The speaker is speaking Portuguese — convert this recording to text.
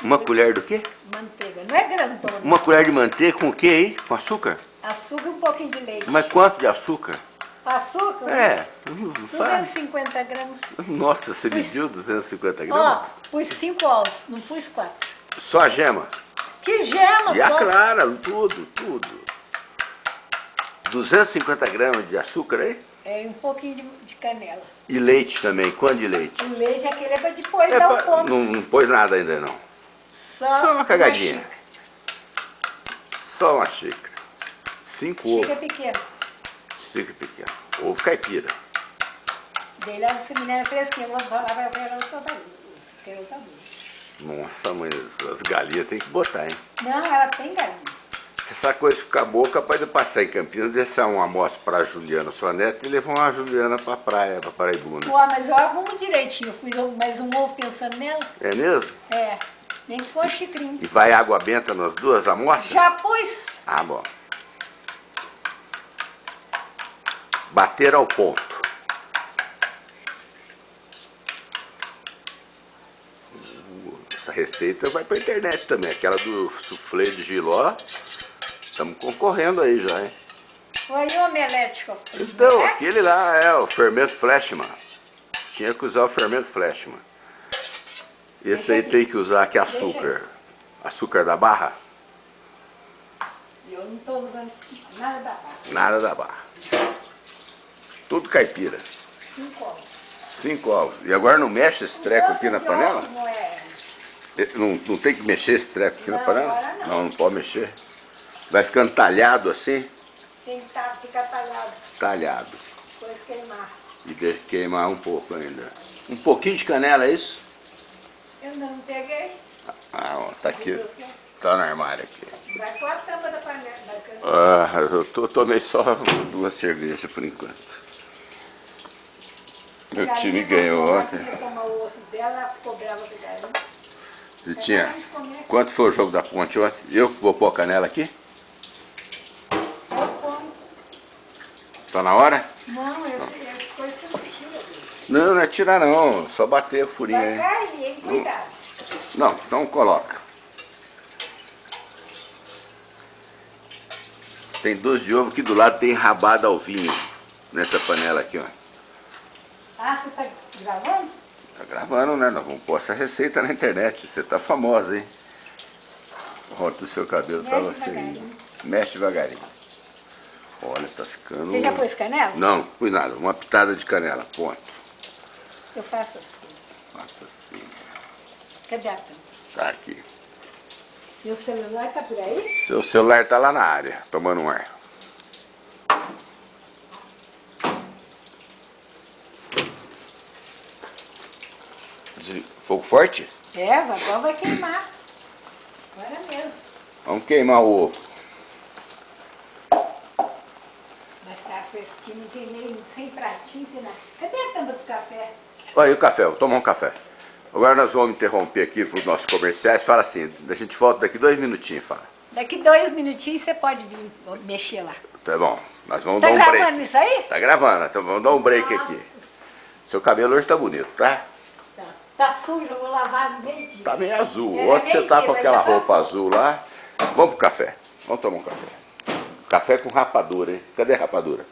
Uma colher do quê? Manteiga, não é grandona. Uma colher de manteiga com o quê aí? Com açúcar? Açúcar e um pouquinho de leite. Mas quanto de açúcar? Açúcar? É. 250 gramas. Nossa, você mediu 250 gramas? Ó, pus 5 ovos, não pus 4. Só a gema? Que gema E a só? clara, tudo. 250 gramas de açúcar aí? É, e um pouquinho de canela. E leite também, quanto de leite? O leite, aquele é pra depois dar um ponto. Não pôs nada ainda não. Só uma cagadinha. xícara. Só uma xícara. 5 ovos. Xícara pequena. Xícara pequena. Ovo caipira. Daí lá essa menina fresquinha, vou falar, vai pegar o sabor. Quero o sabor. Nossa, mãe, as galinhas tem que botar, hein? Não, ela tem galinha. Se essa coisa ficar boa, capaz de eu passar em Campinas, deixar um almoço para a Juliana, sua neta, e levar uma Juliana para a praia, para Paraibuna. Pô, mas eu arrumo direitinho. Eu fiz mais um ovo pensando nela. É mesmo? É, nem que for xicrinho. E vai água benta nas duas amostras? Já pus. Ah, bom. Bater ao ponto. Essa receita vai para a internet também. Aquela do soufflé de Giló. Estamos concorrendo aí já, hein? Foi o omelete que eu fiz. Então, aquele lá é o fermento Fleshman. Tinha que usar o fermento Fleshman. Esse aí tem que usar aqui açúcar. Açúcar da barra? Eu não estou usando nada da barra. Nada da barra. Tudo caipira. 5 ovos. 5 ovos. E agora não mexe esse treco aqui na panela? Não tem que mexer esse treco aqui na panela? Agora não. Não pode mexer. Vai ficando talhado assim? Tem que ficar talhado. Talhado. Depois queimar. E deixa queimar um pouco ainda. Um pouquinho de canela, é isso? Eu ainda não peguei. Ah, ó, tá aqui. Tá no armário aqui. Vai com a tampa da panela. Ah, eu tomei só 2 cervejas por enquanto. Meu time ganhou ontem. Tomar o osso dela, ela ficou brava com a galinha. Zitinha, quanto foi o jogo da ponte ontem? Eu vou pôr a canela aqui? Tá na hora? Não, esse coisa que não tira. Não é tirar não, só bater a furinha Vai aí. cair, hein? Cuidado. Não, então coloca. Tem 12 de ovo aqui do lado, tem rabada ao vinho. Nessa panela aqui, ó. Ah, você tá gravando? Tá gravando, né? Nós vamos pôr essa receita na internet. Você tá famosa, hein? Ontem o seu cabelo tava feio. Mexe devagarinho. Olha, tá ficando... Você já pôs canela? Não, pus nada. Uma pitada de canela, ponto. Eu faço assim. Faça assim. Cadê a tampa? Tá aqui. E o celular tá por aí? Seu celular tá lá na área, tomando um ar. Fogo forte? É, agora vai queimar. Agora mesmo. Vamos queimar o ovo. Mas tá fresquinho, não tem nem sem pratinho, sem nada. Cadê a tampa do café? Olha aí o café, vou tomar um café. Agora nós vamos interromper aqui para os nossos comerciais. Fala assim, a gente volta daqui 2 minutinhos, fala. Daqui 2 minutinhos você pode vir mexer lá. Tá bom, nós vamos Tá dar um break. gravando isso aí? Tá gravando, então vamos dar um break Nossa. aqui. Seu cabelo hoje tá bonito, tá? Tá sujo, eu vou lavar no meio-dia. Tá meio azul. É, Ontem você tá com meio-dia, aquela mas já roupa passou. azul lá. Vamos pro café. Vamos tomar um café. Café com rapadura, hein? Cadê a rapadura?